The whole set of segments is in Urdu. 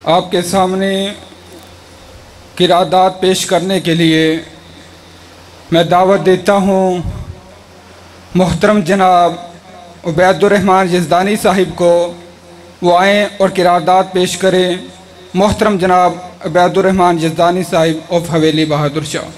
آپ کے سامنے قراءات پیش کرنے کے لیے میں دعوت دیتا ہوں محترم جناب عبید الرحمن یزدانی صاحب کو، وہ آئیں اور قراءات پیش کریں۔ محترم جناب عبید الرحمن یزدانی صاحب آف حویلی بہادر شاہ۔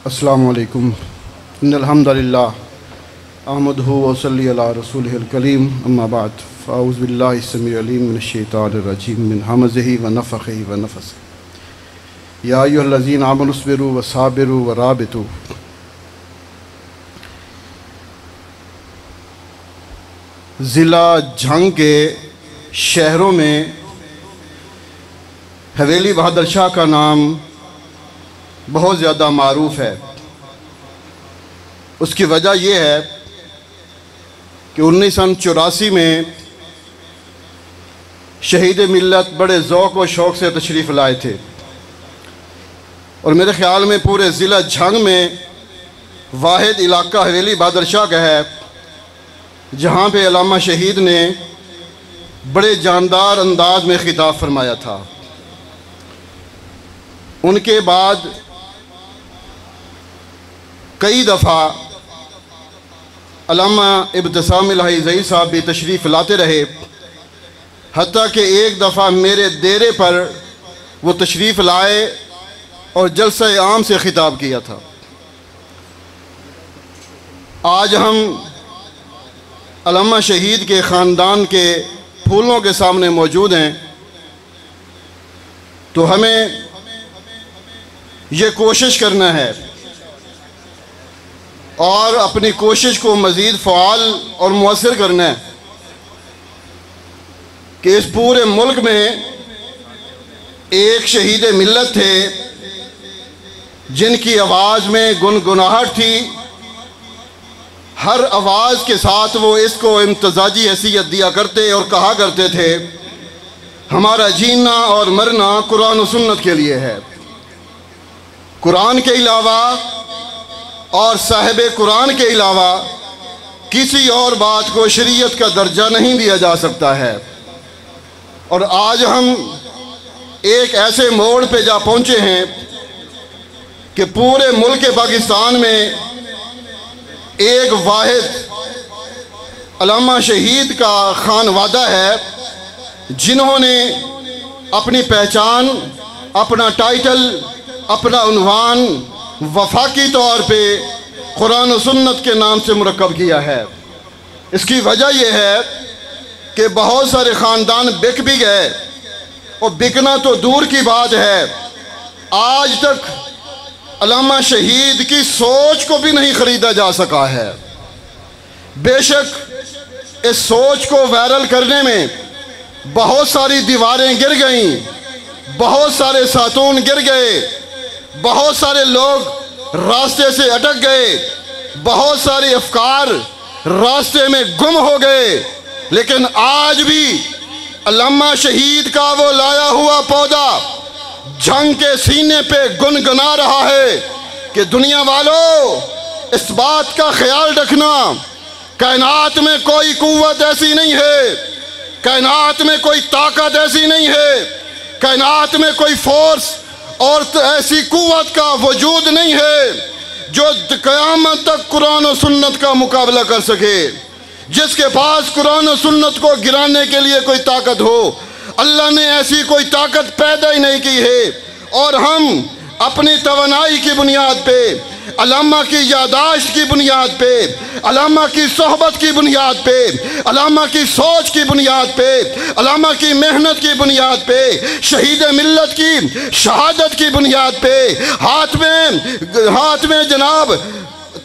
السلام علیکم۔ ان الحمد للہ احمدہ وصلی علی رسولہ الکریم، اما بعد فاعوذ باللہ السمیع العلیم من الشیطان الرجیم من ہمزہ ونفخہ ونفثہ۔ یا ایھا الذین آمنوا اصبروا وصابروا ورابطوا۔ ضلع جھنگ کے شہروں میں حویلی بہادر شاہ کا نام بہت زیادہ معروف ہے۔ اس کی وجہ یہ ہے کہ 1984 میں شہید ملت بڑے ذوق و شوق سے تشریف لائے تھے، اور میرے خیال میں پورے ضلع جھنگ میں واحد علاقہ حویلی بہادر شاہ کا ہے جہاں پہ علامہ شہید نے بڑے جاندار انداز میں خطاب فرمایا تھا۔ ان کے بعد کئی دفعہ علامہ ابتسام الہی زئی صاحب بھی تشریف لاتے رہے، حتیٰ کہ ایک دفعہ میرے ڈیرے پر وہ تشریف لائے اور جلسہ عام سے خطاب کیا تھا۔ آج ہم علامہ شہید کے خاندان کے پھولوں کے سامنے موجود ہیں، تو ہمیں یہ کوشش کرنا ہے اور اپنی کوشش کو مزید فعال اور مؤثر کرنا ہے کہ اس پورے ملک میں ایک شہید ملت تھے جن کی آواز میں گنگناہٹ تھی، ہر آواز کے ساتھ وہ اس کو امتزاجی حیثیت دیا کرتے اور کہا کرتے تھے ہمارا جینا اور مرنا قرآن و سنت کے لیے ہے، قرآن کے علاوہ اور صاحب قرآن کے علاوہ کسی اور بات کو شریعت کا درجہ نہیں دیا جا سکتا ہے۔ اور آج ہم ایک ایسے موڑ پہ جا پہنچے ہیں کہ پورے ملک پاکستان میں ایک واحد علامہ شہید کا خانوادہ ہے جنہوں نے اپنی پہچان، اپنا ٹائٹل، اپنا عنوان وفاقی طور پہ قرآن و سنت کے نام سے مرکب کیا ہے۔ اس کی وجہ یہ ہے کہ بہت سارے خاندان بک بھی گئے، اور بکنا تو دور کی بات ہے، آج تک علامہ شہید کی سوچ کو بھی نہیں خریدا جا سکا ہے۔ بے شک اس سوچ کو وائرل کرنے میں بہت ساری دیواریں گر گئیں، بہت سارے ستون گر گئے، بہت سارے لوگ راستے سے اٹک گئے، بہت سارے افکار راستے میں گم ہو گئے، لیکن آج بھی علامہ شہید کا وہ لایا ہوا پودا جھنگ کے سینے پہ گنگنا رہا ہے کہ دنیا والوں اس بات کا خیال رکھنا، کائنات میں کوئی قوت ایسی نہیں ہے، کائنات میں کوئی طاقت ایسی نہیں ہے، کائنات میں کوئی فورس اور ایسی قوت کا وجود نہیں ہے جو قیامت تک قرآن و سنت کا مقابلہ کر سکے۔ جس کے پاس قرآن و سنت کو گرانے کے لیے کوئی طاقت ہو، اللہ نے ایسی کوئی طاقت پیدا ہی نہیں کی ہے، اور ہم اپنی توانائی کی بنیاد پہ، علامہ کی یادداشت کی بنیاد پہ، علامہ کی صحبت کی بنیاد پہ، علامہ کی سوچ کی بنیاد پہ، علامہ کی محنت کی بنیاد پہ، شہید ملت کی شہادت کی بنیاد پہ، ہاتھ میں جناب